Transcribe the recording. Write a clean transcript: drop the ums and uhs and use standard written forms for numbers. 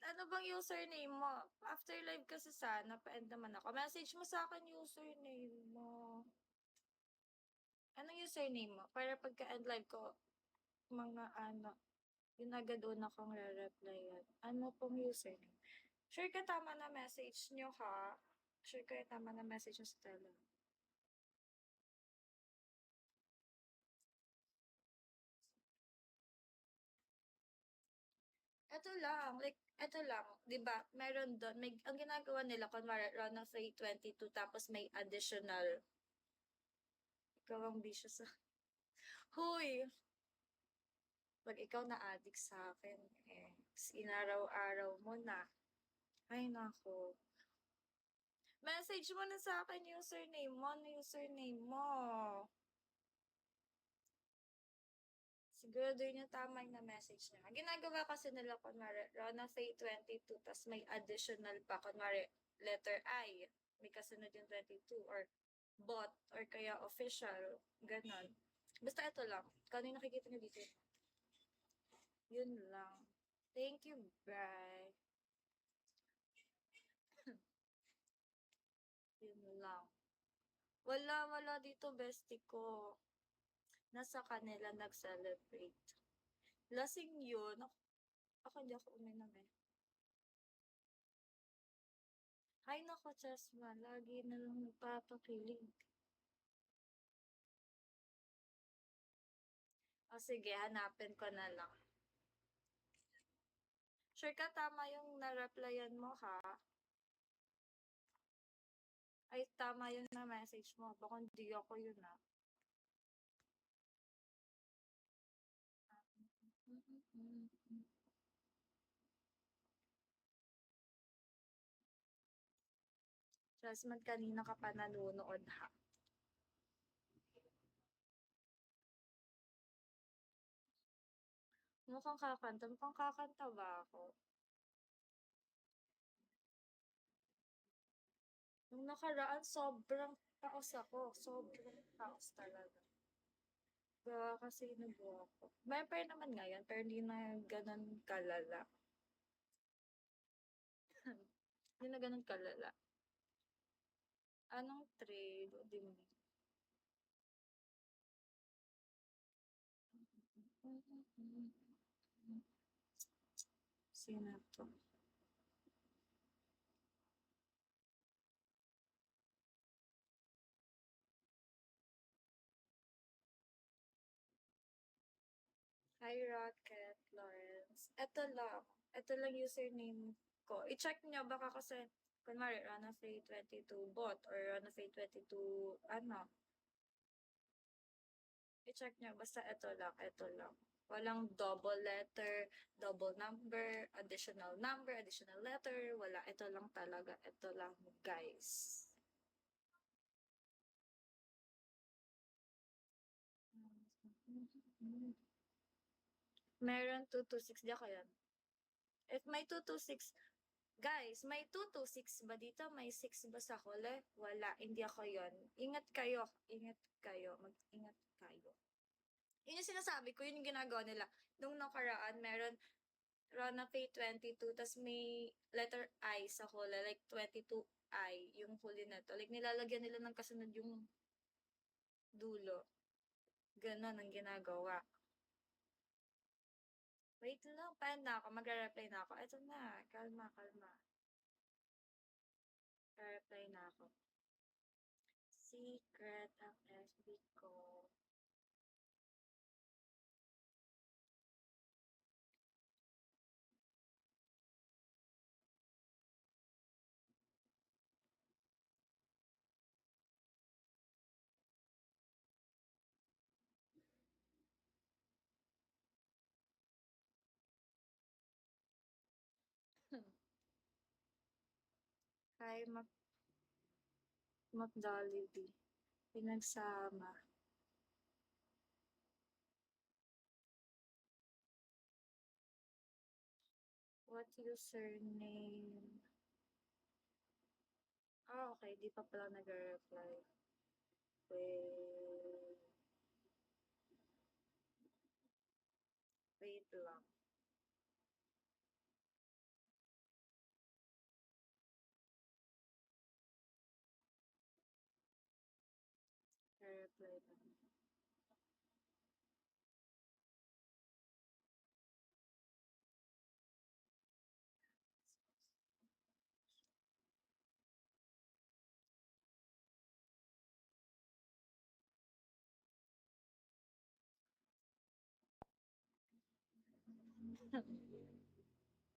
Wait, ano bang username mo? After live kasi sana, pa-end naman ako. Message mo sa akin username mo. Anong username mo? Para pagka-end live ko, mga ano, yun agad una kong re-replyan. Ano pong username? Sure ka tama na message nyo ha? Sure ka tama na message nyo sa Telegram. Eto lang, like, eto lang, 'di ba? Meron doon, may ang ginagawa nila kunwari run ng 322 tapos may additional. Ikaw ang bisyo sa Hoy! 'Pag ikaw na-addict sa akin, eh, inaraw-araw mo na. Ay naku. Message mo na sa akin username mo. Ano username mo? Siguraduhin niyo tama yung na-message niya. Ang ginagawa kasi nila, kunwari, Rona Faye 22, tas may additional pa, kunwari, letter I, may kasunod yung 22, or bot, or kaya official, ganon. Basta ito lang. Kung ano yung nakikita niyo dito. Yun lang. Thank you, Bri. Yun lang. Wala dito, bestie ko. Nasa kanila nag-celebrate. Lasing yun. Ako hindi ako uminom eh. Ay nako, Chasma. Lagi na lang nagpapakilig. O sige, hanapin ko na lang. Sure ka tama yung na-replyan mo ha? Ay, tama yung na-message mo. Baka hindi ako yun ha. Jasmine, kanina ka pa nanonood ha. Mukhang kakanta ba ako? Nung nakaraan, sobrang taos ako. Sobrang taos talaga. Baka kasi nabuo ako. May pair naman ngayon, pero hindi na ganun kalala. Hindi na ganun kalala. Anong trade? Di mo. Sino to? Hi, Rocket, Lawrence. Ito lang username ko. I-check nyo, baka kasi, kunwari, Ranafay22 bot or Ranafay22, ano. I-check nyo, basta ito lang. Walang double letter, double number, additional letter, wala. Ito lang talaga. Ito lang, guys. Meron 226, di ako yan. If may 226, guys, may 226 ba dito? May 6 ba sa huli? Wala, hindi ako yon. Ingat kayo. Mag-ingat kayo. Yun yung sinasabi ko, yun yung ginagawa nila. Nung nakaraan, meron Rona Pay 22, tas may letter I sa huli, like 22I, yung huli na to. Like, nilalagyan nila ng kasunod yung dulo. Ganon ang ginagawa. Wait lang, paano na ako? Magre-reply na ako. Eto na, kalma. Reply na ako. Secret ang FB ko. Hi, McDolly. Pinagsama. What username? Okay. Di pa pala nag-reply. Wait. Wait lang. reply na.